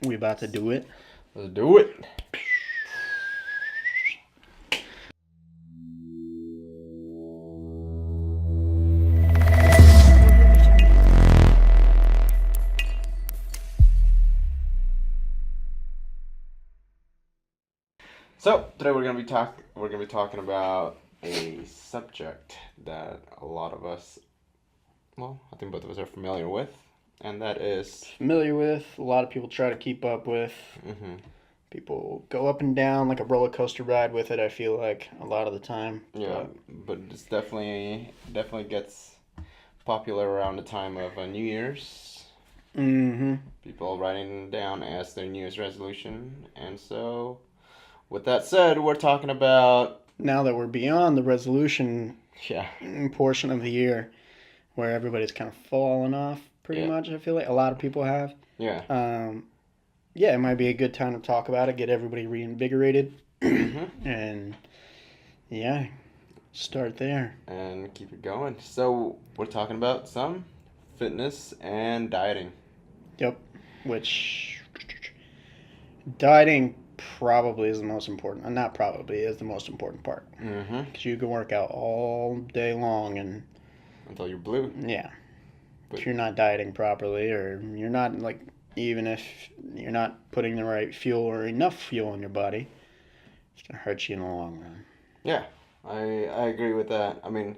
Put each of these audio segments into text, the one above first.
We about to do it. Let's do it. So today we're gonna be talking about a subject that a lot of us, well, I think both of us are familiar with, and that is. Familiar with, a lot of people try to keep up with. Mm-hmm. People go up and down like a roller coaster ride with it, I feel like, a lot of the time. Yeah, but it's definitely gets popular around the time of New Year's. Mm-hmm. People writing down as their New Year's resolution, and so with that said, we're talking about. Now that we're beyond the resolution Yeah. portion of the year, where everybody's kind of fallen off, pretty much, I feel like. A lot of people have. Yeah. Yeah, it might be a good time to talk about it, get everybody reinvigorated, Mm-hmm. and yeah, start there. And keep it going. So we're talking about some fitness and dieting. Yep. Which dieting probably is the most important. Not probably is the most important part. Mm-hmm. Because you can work out all day long and Until you're blue. yeah, But if you're not dieting properly or you're not like even if you're not putting the right fuel or enough fuel in your body, it's gonna hurt you in the long run. yeah, I agree with that. I mean,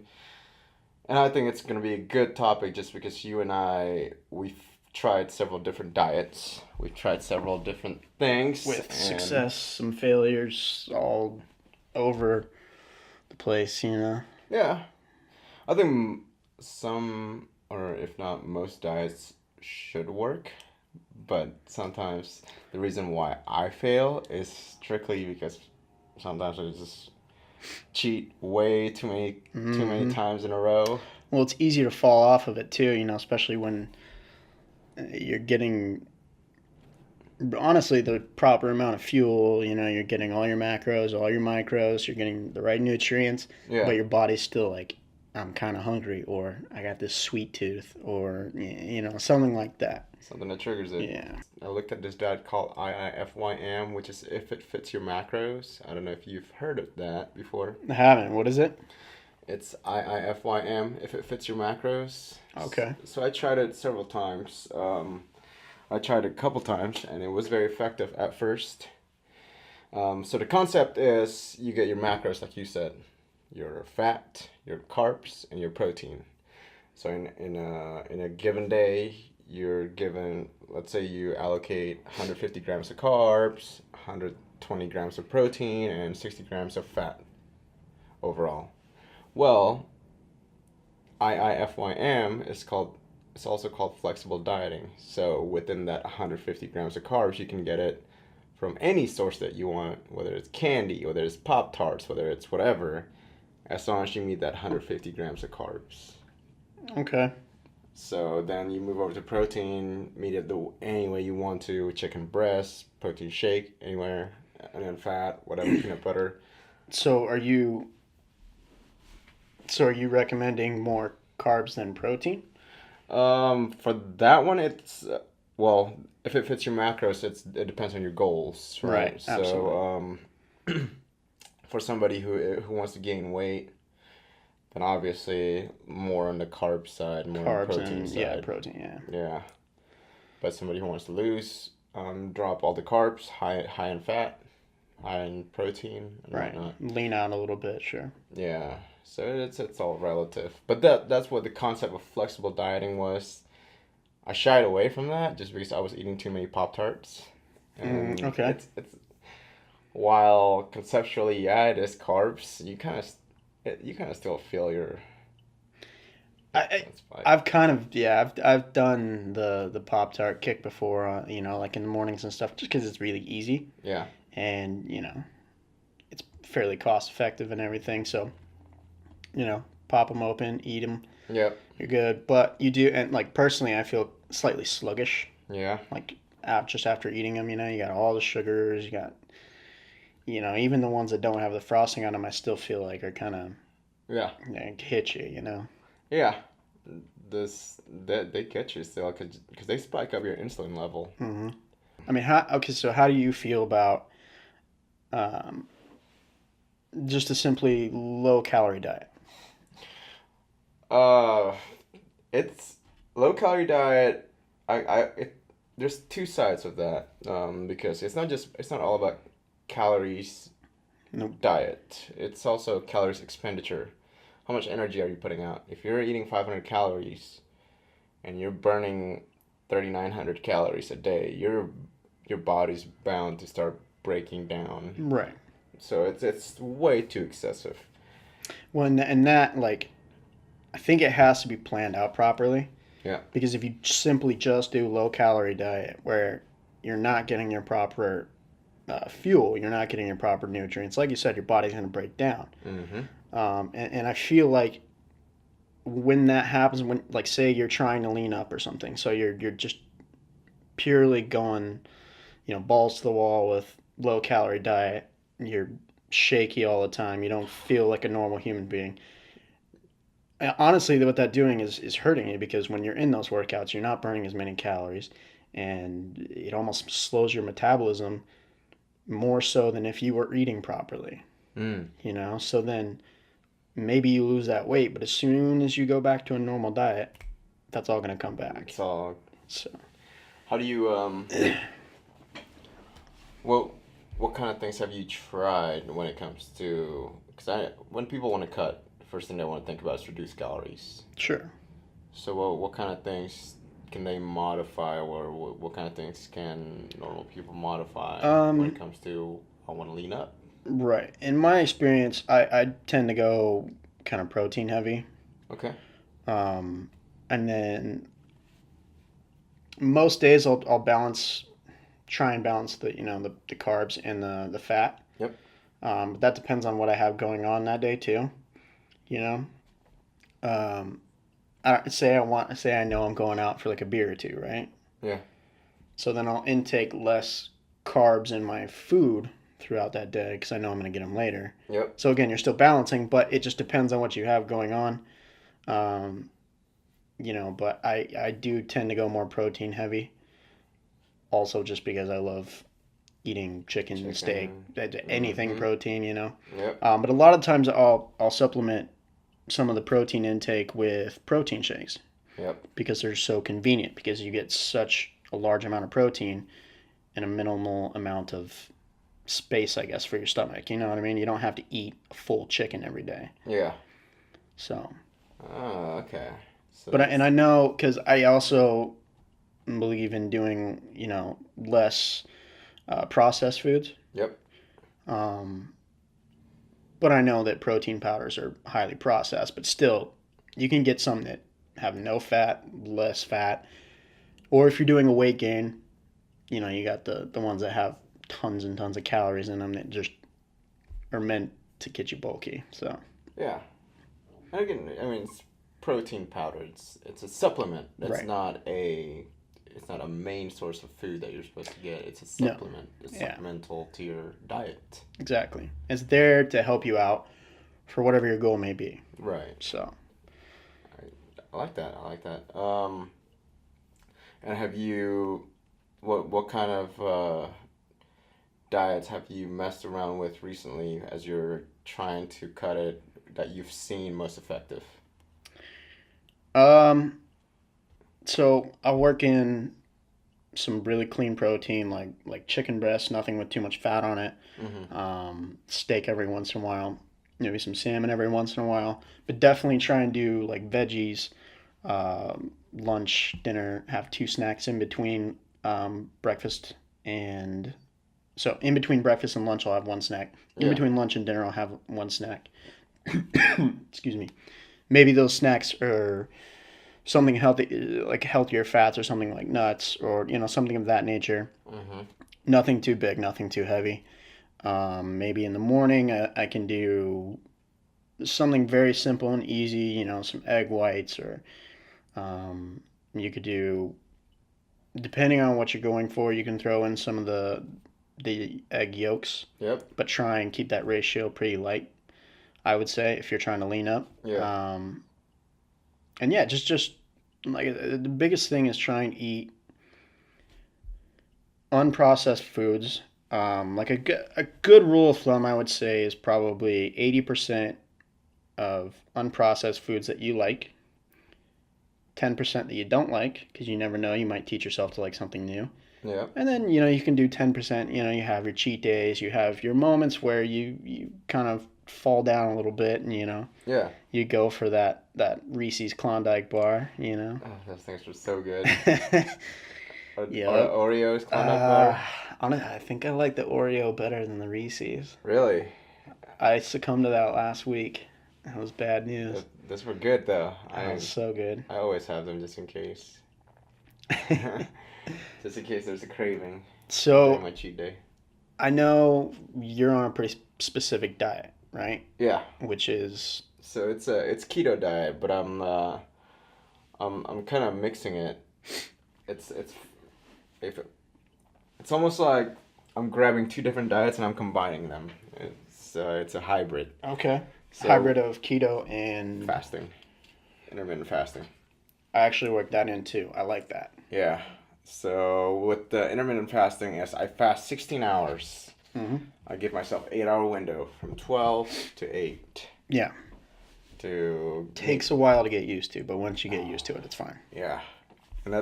and I think it's gonna be a good topic just because you and we've tried several different diets. We've tried several different things With and success, some failures, all over the place, you know. yeah, I think some or if not most diets should work. But sometimes the reason why I fail is strictly because sometimes I just cheat way too many times in a row. Well, it's easy to fall off of it too, you know, especially when you're getting honestly the proper amount of fuel. You know, you're getting all your macros, all your micros, you're getting the right nutrients, Yeah. but your body's still like, I'm kind of hungry, or I got this sweet tooth, or you know, something like that. Something that triggers it. Yeah. I looked at this diet called IIFYM, which is if it fits your macros. I don't know if you've heard of that before. I haven't. What is it? It's IIFYM, if it fits your macros. Okay. So I tried it several times. I tried it a couple times, and it was very effective at first. So the concept is you get your macros, like you said, your fat, your carbs, and your protein. So in a given day, you're given, let's say you allocate 150 grams of carbs, 120 grams of protein, and 60 grams of fat overall. Well, IIFYM it's also called flexible dieting. So within that 150 grams of carbs, you can get it from any source that you want, whether it's candy, whether it's Pop Tarts, whether it's whatever, as long as you meet that 150 grams of carbs. Okay. So then you move over to protein, meet it any way you want to, chicken breast, protein shake, anywhere, and then fat, whatever, peanut butter. So are you recommending more carbs than protein? For that one, it's well, if it fits your macros, it depends on your goals, right? Right, absolutely. So, for somebody who wants to gain weight, then obviously more on the carb side, more on the Carbs protein and side. protein, yeah. Yeah. But somebody who wants to lose, drop all the carbs, high in fat, high in protein, and Right. whatnot. Lean out a little bit, sure. Yeah. So it's all relative. But that's what the concept of flexible dieting was. I shied away from that just because I was eating too many Pop Tarts. And okay. it's while conceptually, yeah, it is carbs. You kind of still feel your spike. I've kind of I've done the Pop Tart kick before, you know, like in the mornings and stuff, just because it's really easy Yeah. and you know it's fairly cost effective and everything. So you know, pop them open, eat them, Yep. you're good. But you do, and like personally, I feel slightly sluggish, Yeah. like just after eating them. You know, you got all the sugars, you got you know, even the ones that don't have the frosting on them, I still feel like are kind of Yeah. hit you, you know. Yeah. This they catch you still because they spike up your insulin level. Mm-hmm. I mean, so how do you feel about um, just a simply low calorie diet? Uh, it's low calorie diet. There's two sides of that. Because it's not all about calories No, diet. It's also calories expenditure. How much energy are you putting out? If you're eating 500 calories and you're burning 3,900 calories a day, your body's bound to start breaking down. right. So it's way too excessive. And that, like, I think it has to be planned out properly. Yeah. Because if you simply just do low calorie diet where you're not getting your proper fuel, you're not getting your proper nutrients, like you said, your body's going to break down. Mm-hmm. And I feel like when that happens, when, like, say you're trying to lean up or something, so you're just purely going, balls to the wall with low calorie diet, you're shaky all the time, you don't feel like a normal human being. Honestly, what that's doing is hurting you, because when you're in those workouts, you're not burning as many calories, and it almost slows your metabolism more so than if you were eating properly. Mm. So then maybe you lose that weight, but as soon as you go back to a normal diet, that's all going to come back. It's all. So How do you What what kind of things have you tried when it comes to? Because when people want to cut, the first thing they want to think about is reduce calories. sure. So what kind of things can they modify, or what kind of things can normal people modify when it um comes to I want to lean up? right, in my experience, I tend to go kind of protein heavy. Okay. um and then most days I'll try and balance the carbs and the fat. Yep. But that depends on what I have going on that day too. You know, um, say I know I'm going out for like a beer or two, right? Yeah. So then I'll intake less carbs in my food throughout that day because I know I'm going to get them later. Yep. So again, you're still balancing, but it just depends on what you have going on. Um, but I do tend to go more protein heavy. Also, just because I love eating chicken, steak, Chicken. anything Mm-hmm. protein. Yep. But a lot of times I'll supplement some of the protein intake with protein shakes Yep. because they're so convenient, because you get such a large amount of protein in a minimal amount of space, I guess, for your stomach. You know what I mean? You don't have to eat a full chicken every day. Yeah. So, Oh, okay. So and that's I know because I also believe in doing, less processed foods. yep. Um, but I know that protein powders are highly processed, but still, you can get some that have no fat, less fat, or if you're doing a weight gain, you got the ones that have tons and tons of calories in them that just are meant to get you bulky. So, Yeah. And again, I mean, it's protein powder. It's a supplement. right. It's not a main source of food that you're supposed to get. It's a No. supplement. It's Yeah, supplemental to your diet. exactly. It's there to help you out for whatever your goal may be. Right. So, I like that. I like that. And have you, what kind of diets have you messed around with recently as you're trying to cut it that you've seen most effective? um, so I work in some really clean protein, like chicken breast, nothing with too much fat on it. Mm-hmm. Steak every once in a while, maybe some salmon every once in a while, but definitely try and do like veggies, lunch, dinner, have two snacks in between breakfast and so in between breakfast and lunch I'll have one snack. In Yeah. between lunch and dinner I'll have one snack. Excuse me. Maybe those snacks are something healthy, like healthier fats or something like nuts or something of that nature. Mm-hmm. Nothing too big, nothing too heavy. Maybe in the morning I can do something very simple and easy, some egg whites, or you could do, depending on what you're going for, you can throw in some of the egg yolks, Yep. but try and keep that ratio pretty light. I would say if you're trying to lean up. Yeah. And yeah, just like the biggest thing is try and eat unprocessed foods. Like a good rule of thumb, I would say, is probably 80% of unprocessed foods that you like, 10% that you don't like, because you never know, you might teach yourself to like something new. Yeah. And then, you can do 10%, you have your cheat days, you have your moments where you kind of fall down a little bit and, Yeah. you go for that Reese's Klondike bar. Oh, those things were so good. Or Yep. Oreos Klondike bar. I think I like the Oreo better than the Reese's. Really? I succumbed to that last week. That was bad news. Those were good though. That was so good. I always have them just in case. Just in case there's a craving during So my cheat day. I know you're on a pretty specific diet, right? Yeah. Which is So it's keto diet, but I'm kind of mixing it. It's if it's almost like I'm grabbing two different diets and I'm combining them. It's a hybrid. okay. So Hybrid of keto and fasting, intermittent fasting. I actually worked that in too. I like that. Yeah. So with the intermittent fasting, yes, I fast 16 hours. Mm-hmm. I give myself 8 hour window from 12 to 8. Yeah. To Takes a while to get used to, but once you get used to it, it's fine. yeah, and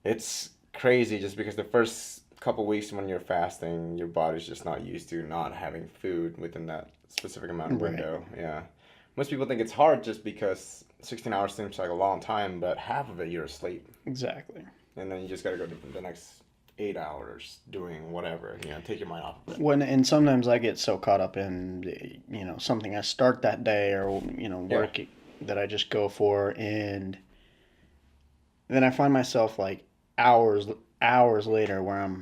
it's crazy just because the first couple weeks when you're fasting, your body's just not used to not having food within that specific amount of Right. window. Yeah. Most people think it's hard just because 16 hours seems like a long time, but half of it you're asleep. Exactly. And then you just got to go to the next 8 hours doing whatever, take your mind off of it. And sometimes I get so caught up in something I start that day or work that I just go for, and then I find myself like hours later where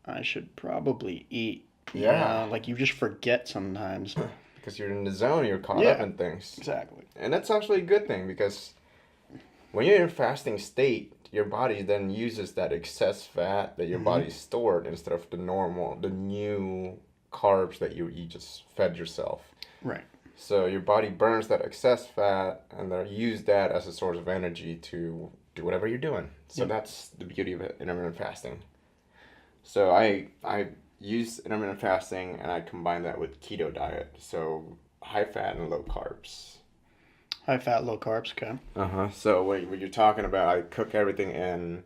I should probably eat. Yeah. Like you just forget sometimes. Because you're in the zone, you're caught Yeah. up in things. Exactly. And that's actually a good thing because when you're in a fasting state, your body then uses that excess fat that your body stored instead of the new carbs that you just fed yourself. Right. So your body burns that excess fat and they use that as a source of energy to do whatever you're doing. So that's the beauty of intermittent fasting. So I use intermittent fasting and I combine that with keto diet. So high fat and low carbs. High fat, low carbs. Okay. So when you're talking about, I cook everything in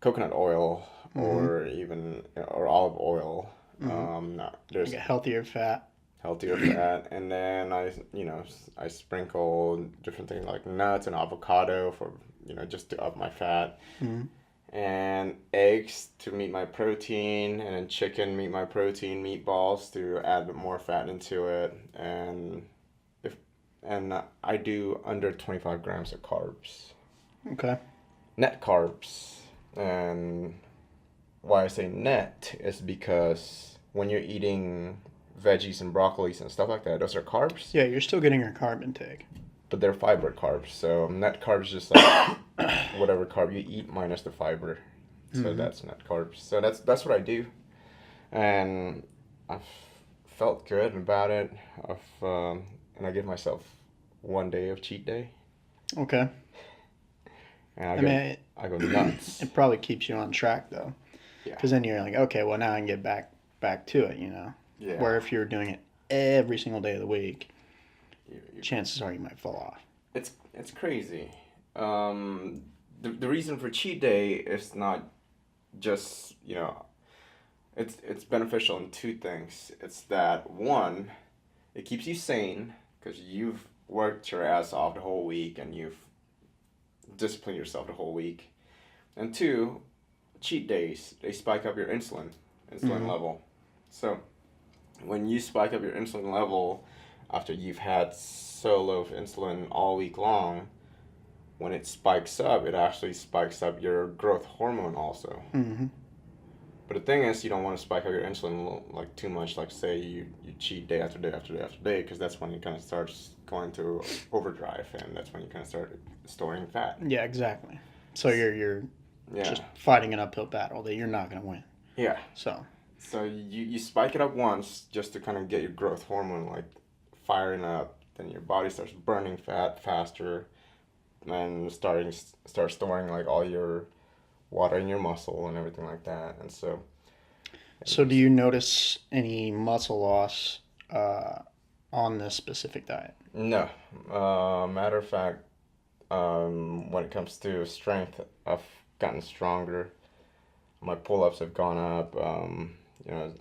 coconut oil or even or olive oil. There's Like a healthier fat. healthier fat, and then I sprinkle different things like nuts and avocado for just to up my fat. And eggs to meet my protein, and then chicken meet my protein, meatballs to add more fat into it, and I do under 25 grams of carbs. Okay. Net carbs. And why I say net is because when you're eating veggies and broccolis and stuff like that, those are carbs, Yeah, you're still getting your carb intake. but they're fiber carbs. So net carbs is just like whatever carb you eat minus the fiber. So that's net carbs. So that's what I do. And I've felt good about it. And I give myself 1 day of cheat day. Okay. And I go nuts. It probably keeps you on track though, Yeah. because then you're like, okay, well now I can get back to it, Yeah. Where if you're doing it every single day of the week, You- chances are you might fall off. It's crazy. The reason for cheat day is not just it's beneficial in two things. It's that one, it keeps you sane because you've worked your ass off the whole week and you've disciplined yourself the whole week. And two, cheat days, they spike up your insulin level. So when you spike up your insulin level after you've had so low of insulin all week long, when it spikes up, it actually spikes up your growth hormone also. Mm-hmm. But the thing is, you don't want to spike up your insulin like too much. Like say you cheat day after day after day after day, because that's when it kind of starts going to overdrive, and that's when you kind of start storing fat. Yeah, exactly. So you're Yeah. just fighting an uphill battle that you're not going to win. Yeah. So So you spike it up once just to kind of get your growth hormone like firing up. Then your body starts burning fat faster, and starts storing like all your water in your muscle and everything like that. And so, So do you notice any muscle loss on this specific diet? no, matter of fact, when it comes to strength, I've gotten stronger. My pull-ups have gone up. I feel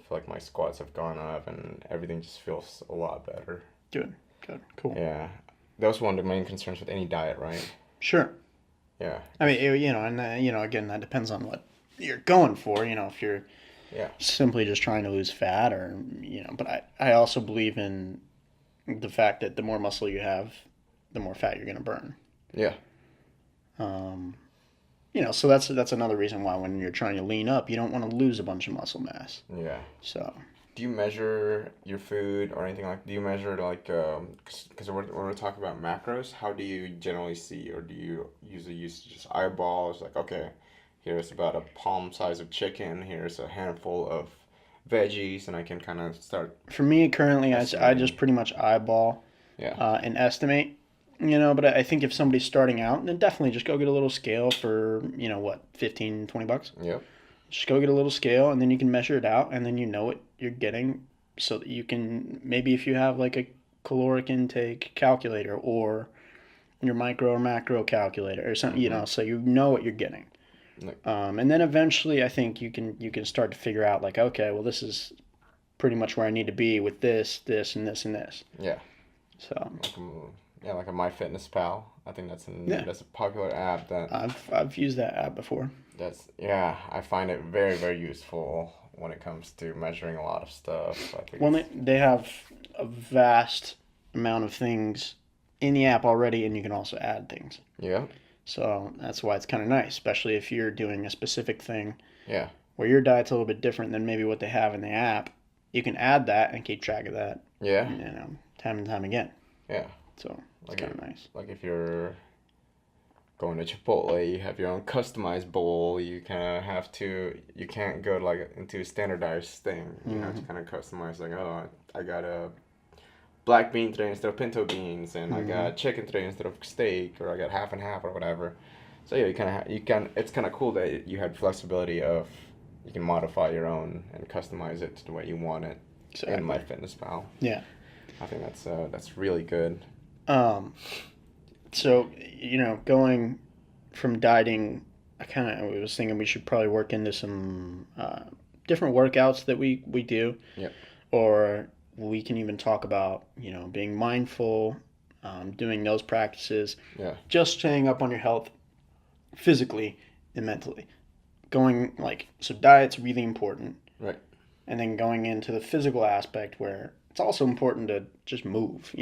like my squats have gone up, and everything just feels a lot better. Good, good, cool. Yeah, that was one of the main concerns with any diet, right? Sure. Yeah, I mean, and again, that depends on what you're going for. If you're yeah, simply just trying to lose fat, or but I also believe in the fact that the more muscle you have, the more fat you're going to burn. yeah, Um, so that's another reason why when you're trying to lean up, you don't want to lose a bunch of muscle mass. yeah. So Do you measure your food or anything like? Do you measure like because when we're talking about macros, how do you generally see, or do you usually use just eyeballs? Like, okay, here's about a palm size of chicken. Here's a handful of veggies, and I can kind of start for me currently, I just estimating. pretty much eyeball Yeah, and estimate. But I think if somebody's starting out, then definitely just go get a little scale for, what, 15, $20. yep, Just go get a little scale and then you can measure it out and then you know what you're getting so that you can, maybe if you have like a caloric intake calculator or your micro or macro calculator or something, mm-hmm. so you know what you're getting. Like, And then eventually I think you can start to figure out like, okay, well, this is pretty much where I need to be with this, and this, and this. yeah, So like yeah, like a MyFitnessPal. I think yeah, that's a popular app that I've used that app before. that's yeah. I find it very very useful when it comes to measuring a lot of stuff. I think Well, it's they have a vast amount of things in the app already, and you can also add things. yeah, So that's why it's kind of nice, especially if you're doing a specific thing yeah. where your diet's a little bit different than maybe what they have in the app. You can add that and keep track of that, Yeah, time and time again. yeah. So it's Like kind if, of nice. like if you're going to Chipotle, you have your own customized bowl. You kind of have to. You can't go like into a standardized thing. You have to Hmm. kind of customize. Like, oh, I got a black bean today instead of pinto beans, and I Hmm. got chicken today instead of steak, or I got half and half or whatever. So yeah, you kind of you can. It's kind of cool that you had flexibility of you can modify your own and customize it to the way you want it in Exactly. MyFitnessPal. Yeah. I think that's really good. Um, so, going from dieting, I was thinking we should probably work into some different workouts that we do, Yep. or we can even talk about, being mindful, doing those practices, Yeah. just staying up on your health physically and mentally. Going so diet's really important, Right. and then going into the physical aspect where it's also important to just move.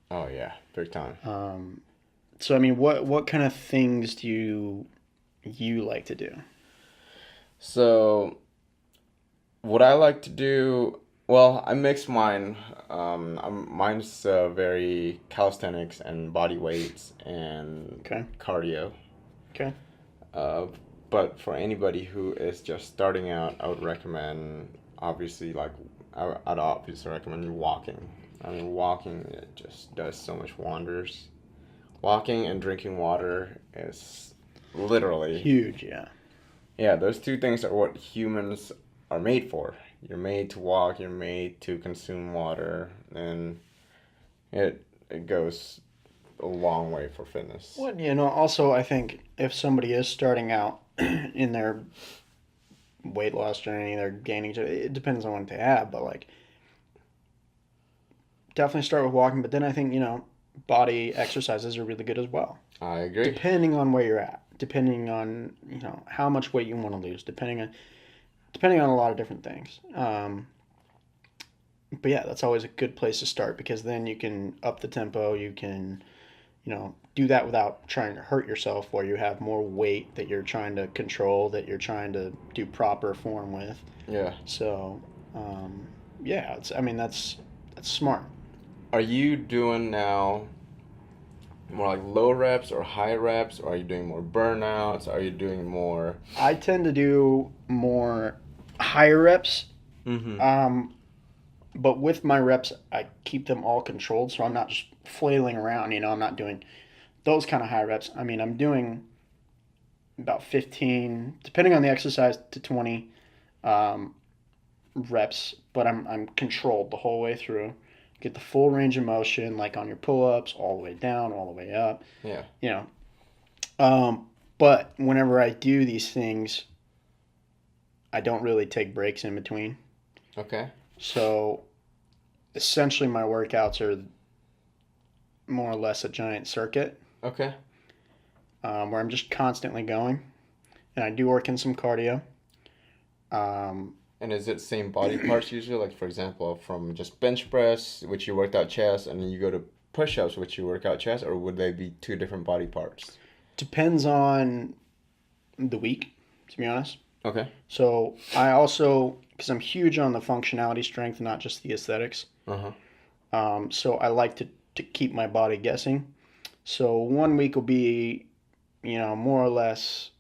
Oh yeah, big time. Um, so I mean, what kind of things do you like to do? So what I like to do, well, I mix mine. Mine's very calisthenics and body weights and Okay. cardio. Okay. Uh, but for anybody who is just starting out, I would recommend obviously I'd obviously recommend walking. I mean, walking it just does so much wonders. Walking and drinking water is literally Huge, yeah. yeah, those two things are what humans are made for. You're made to walk, you're made to consume water, and it goes a long way for fitness. Well, also I think if somebody is starting out in their weight loss journey, they're gaining, it depends on what they have, but definitely start with walking. But then I think body exercises are really good as well, I agree. depending on where you're at, depending on how much weight you want to lose, depending on a lot of different things. But yeah, that's always a good place to start because then you can up the tempo. You can, do that without trying to hurt yourself where you have more weight that you're trying to control, that you're trying to do proper form with. Yeah. So, yeah, I mean, that's smart. Are you doing now more like low reps or high reps? Or are you doing more burnouts? Are you doing more? I tend to do more higher reps. Mm-hmm. Um, but with my reps, I keep them all controlled, so I'm not just flailing around. I'm not doing those kind of high reps. I mean, I'm doing about 15, depending on the exercise, to 20 um, reps, but I'm controlled the whole way through. Get the full range of motion, like on your pull-ups, all the way down, all the way up. Yeah. You know, but whenever I do these things, I don't really take breaks in between. Okay. So essentially, my workouts are more or less a giant circuit Okay. where I'm just constantly going, and I do work in some cardio. Um, And is it same body parts usually? Like for example, from just bench press, which you worked out chest, and then you go to push-ups, which you work out chest, or would they be two different body parts? Depends on the week, to be honest. Okay. So I also, because I'm huge on the functionality strength, not just the aesthetics. Uh-huh. So I like to keep my body guessing. So one week will be, more or less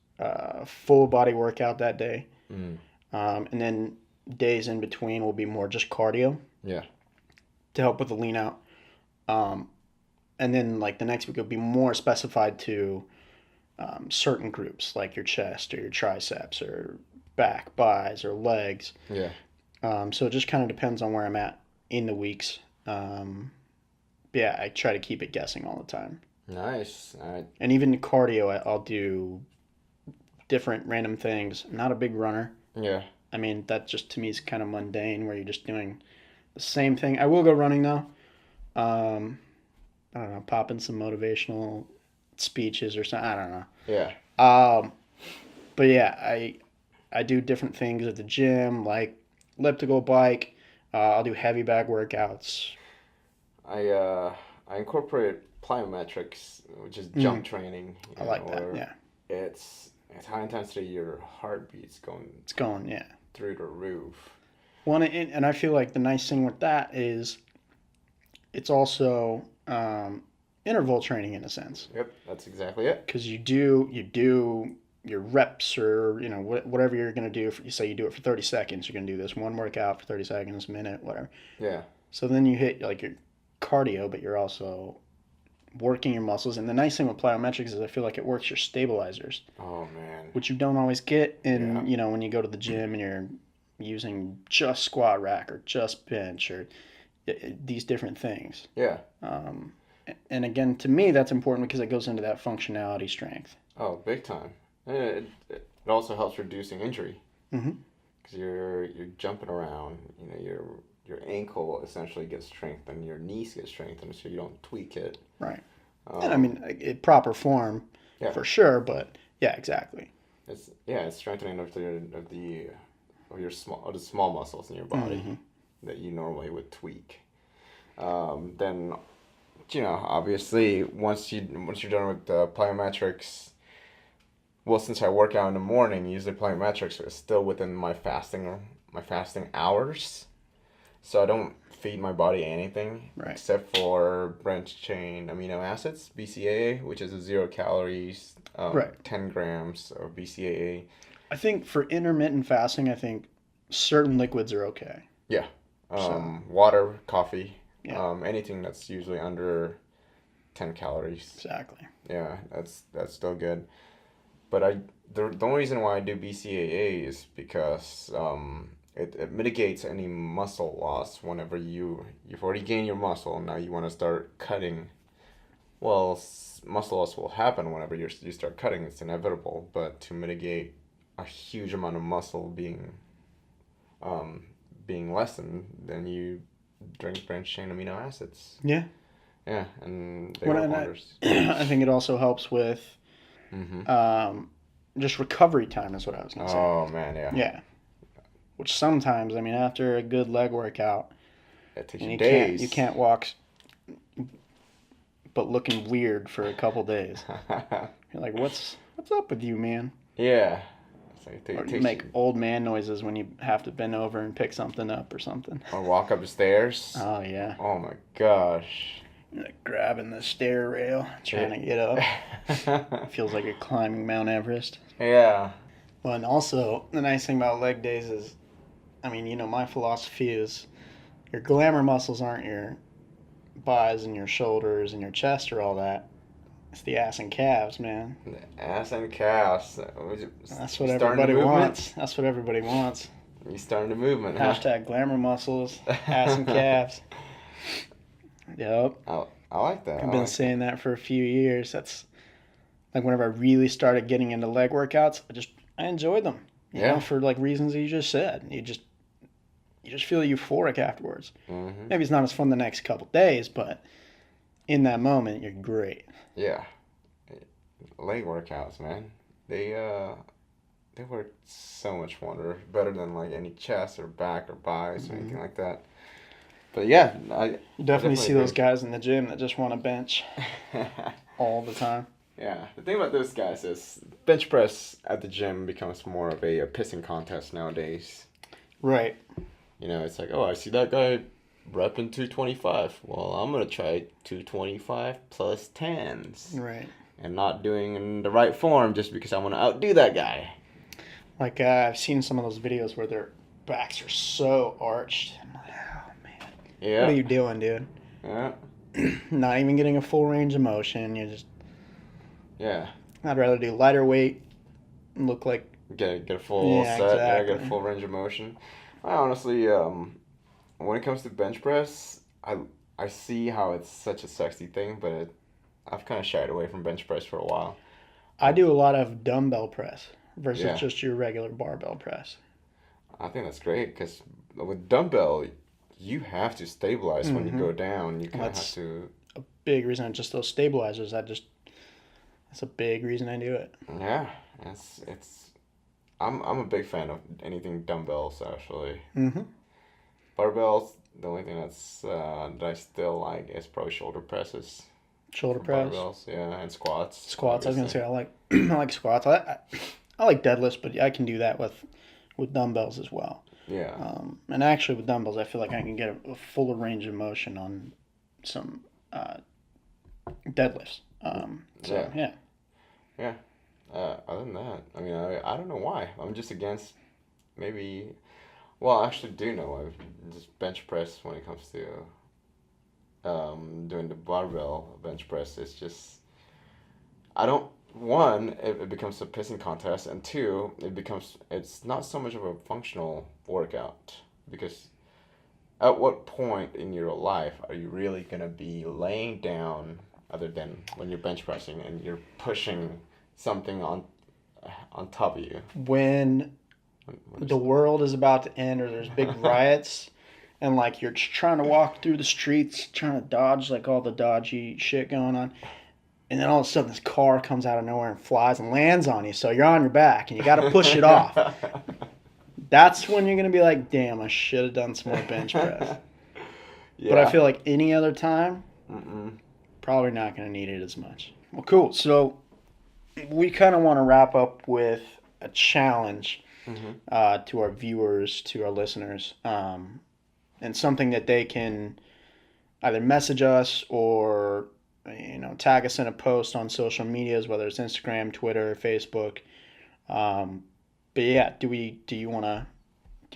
full body workout that day. Mm. And then days in between will be more just cardio Yeah. to help with the lean out. Um, and then like the next week will be more specified to certain groups like your chest or your triceps or back, buys, or legs. Yeah. So it just kind of depends on where I'm at in the weeks. Yeah, I try to keep it guessing all the time. Nice. All right. And even cardio, I'll do different random things. I'm not a big runner. Yeah. I mean, that just to me is kind of mundane where you're just doing the same thing. I will go running though. Um, I don't know, popping some motivational speeches or something. I don't know. Yeah. But yeah, I do different things at the gym, like elliptical bike. I'll do heavy bag workouts. I incorporate plyometrics, which is jump training. I like that. Yeah, It's high intensity. Your heartbeat's going it's going. Yeah. through the roof. One and I feel like the nice thing with that is it's also interval training in a sense Yep, that's exactly it. because you do your reps or whatever you're gonna do. You say you do it for 30 seconds. You're gonna do this one workout for 30 seconds, minute, whatever. Yeah. So then you hit like your cardio, but you're also working your muscles. And the nice thing with plyometrics is I feel like it works your stabilizers, Oh man. which you don't always get in, Yeah. when you go to the gym and you're using just squat rack or just bench or these different things. Yeah. Um, and again, to me, that's important because it goes into that functionality strength. Oh, big time. And it also helps reducing injury Hmm. because you're jumping around. You know, your ankle essentially gets strengthened, your knees get strengthened, so you don't tweak it. Right. Um, And I mean, proper form yeah. for sure, but yeah, exactly. It's strengthening of the small muscles in your body Hmm. that you normally would tweak. Then, obviously once you're done with the plyometrics, well, since I work out in the morning, usually plyometrics is still within my fasting hours, so I don't feed my body anything Right. except for branched chain amino acids, BCAA, which is a 0 calories, Right. 10 grams of BCAA. I think for intermittent fasting, I think certain liquids are okay. Yeah. So, Water, coffee, yeah, anything that's usually under 10 calories. exactly. Yeah, that's still good. But the only reason why I do BCAA is because it mitigates any muscle loss whenever you've already gained your muscle. Now you want to start cutting. Well, muscle loss will happen whenever you start cutting. It's inevitable. But to mitigate a huge amount of muscle being lessened, then you drink branched chain amino acids. Yeah. Yeah, and they Well, work and wonders. I think it also helps with Mm-hmm. just recovery time is what I was gonna say. Oh man, yeah. Yeah. Which sometimes, I mean, after a good leg workout, It takes and you you days. can't walk, but looking weird for a couple days. You're like, what's up with you, man? Yeah. It's like Or it you takes make you, old man noises when you have to bend over and pick something up or something. or walk up the stairs. Oh yeah. Oh my gosh. You're like grabbing the stair rail, trying to get up. Feels like you're climbing Mount Everest. Yeah. Well, and also the nice thing about leg days is, I mean, my philosophy is your glamour muscles aren't your buys and your shoulders and your chest or all that. It's the ass and calves, man. The ass and calves. That's You what starting the everybody movement? wants. That's what everybody wants. You starting the movement, huh? Hashtag glamour muscles, ass and calves. Yep. I like that. I've I been like that. saying that for a few years. That's like whenever I really started getting into leg workouts, I enjoyed them. Yeah. For like reasons that you just said. You just feel euphoric afterwards. Hmm. Maybe it's not as fun the next couple days, but in that moment, you're great. Yeah. Leg workouts, man. They work so much wonder better than like any chest or back or biceps or anything like that. But yeah, You I definitely see those definitely guys in the gym that just want to bench agree. all the time. Yeah, the thing about those guys is bench press at the gym becomes more of a pissing contest nowadays. Right. You know, it's like, oh, I see that guy repping 225. Well, I'm gonna try 225 plus tens, Right. and not doing in the right form just because I want to outdo that guy. Like I've seen some of those videos where their backs are so arched. I'm like, oh man, what are Yeah, you doing, dude? yeah, Not even getting a full range of motion. You're just. yeah. I'd rather do lighter weight. Look like. Get a full Yeah, set there, get a exactly. full range of motion. I honestly, when it comes to bench press, I see how it's such a sexy thing, but I've kind of shied away from bench press for a while. I do a lot of dumbbell press versus Yeah, just your regular barbell press. I think that's great because with dumbbell, you have to stabilize when you Mm-hmm. go down. You kind of have That's to, a big reason. Just those stabilizers. That's a big reason I do it. yeah. It's. I'm a big fan of anything dumbbells actually. Mm-hmm. Barbells, the only thing that I still like is probably shoulder presses Shoulder for press, barbells. Yeah, and squats, squats. I was gonna obviously. say I like I like squats. I like deadlifts, but I can do that with dumbbells as well. Yeah, And actually, with dumbbells, I feel like I can get a fuller range of motion on some deadlifts. yeah, So yeah, yeah. Other than that, I mean, I don't know why. I'm just against maybe. Well, I actually do know. I just bench press when it comes to doing the barbell bench press. It's just I don't. One, it becomes a pissing contest, and two, it's not so much of a functional workout because at what point in your life are you really gonna be laying down other than when you're bench pressing and you're pushing something on top of you? when When the there's- world is about to end or there's big riots and like you're just trying to walk through the streets, trying to dodge like all the dodgy shit going on, and then all of a sudden this car comes out of nowhere and flies and lands on you, so you're on your back and you got to push it off. That's when you're gonna be like, damn, I should have done some more bench press. But I Yeah. feel like any other time, Mm-mm. probably not gonna need it as much. Well, cool. So we kind of want to wrap up with a challenge Mm-hmm. to our viewers, to our listeners, and something that they can either message us or tag us in a post on social medias, whether it's Instagram, Twitter, Facebook. Um, but yeah, do you want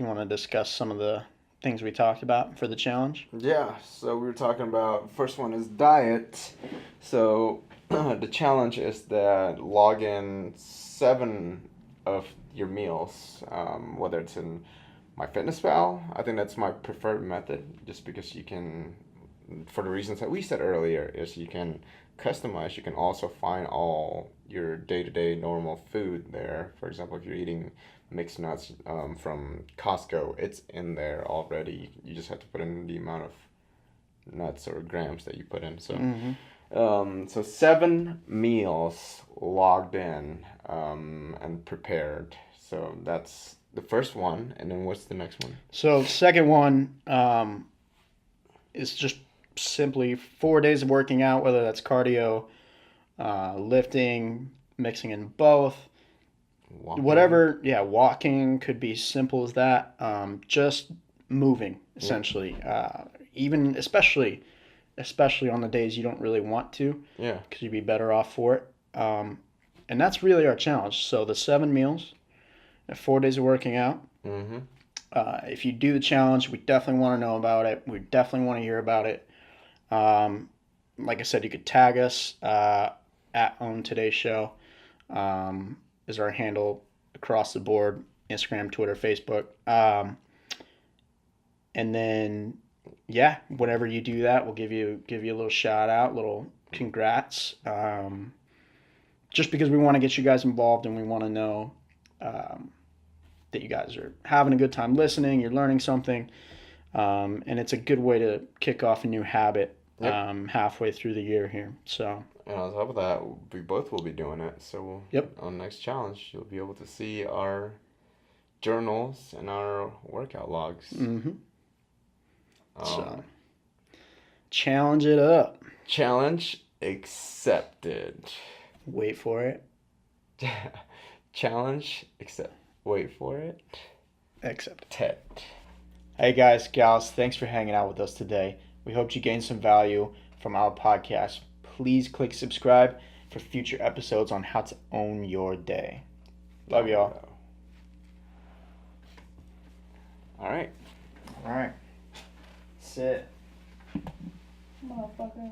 to discuss some of the things we talked about for the challenge? Yeah, so we were talking about first one is diet. So the challenge is that log in 7 of your meals, whether it's in MyFitnessPal. I think that's my preferred method, just because you can, for the reasons that we said earlier, is you can customize. You can also find all your day-to-day normal food there. For example, if you're eating mixed nuts from Costco, it's in there already. You just have to put in the amount of nuts or grams that you put in. So, Mm-hmm. so 7 meals logged in and prepared. So that's the first one. And then what's the next one? So second one is just simply 4 days of working out, whether that's cardio, lifting, mixing in both. Walking. Whatever, yeah, walking could be simple as that. Just moving, essentially. Even especially on the days you don't really want to, Yeah. because you'd be better off for it. And that's really our challenge. So the 7 meals, 4 days of working out. Mm-hmm. If you do the challenge, we definitely want to know about it. We definitely want to hear about it. Like I said, you could tag us at Own Today's Show is our handle across the board: Instagram, Twitter, Facebook. And then, yeah, whenever you do that, we'll give you a little shout out, little congrats. Just because we want to get you guys involved and we want to know that you guys are having a good time listening, you're learning something, and it's a good way to kick off a new habit halfway through the year here. So. And on top of that, we both will be doing it. So Yep. on the next challenge, you'll be able to see our journals and our workout logs. Mm-hmm. So, challenge it up. Challenge accepted. Wait for it. Challenge accept. Wait for it. Accepted. Hey guys, gals, thanks for hanging out with us today. We hope you gained some value from our podcast. Please click subscribe for future episodes on how to own your day. Love y'all. All right. Sit. Motherfucker.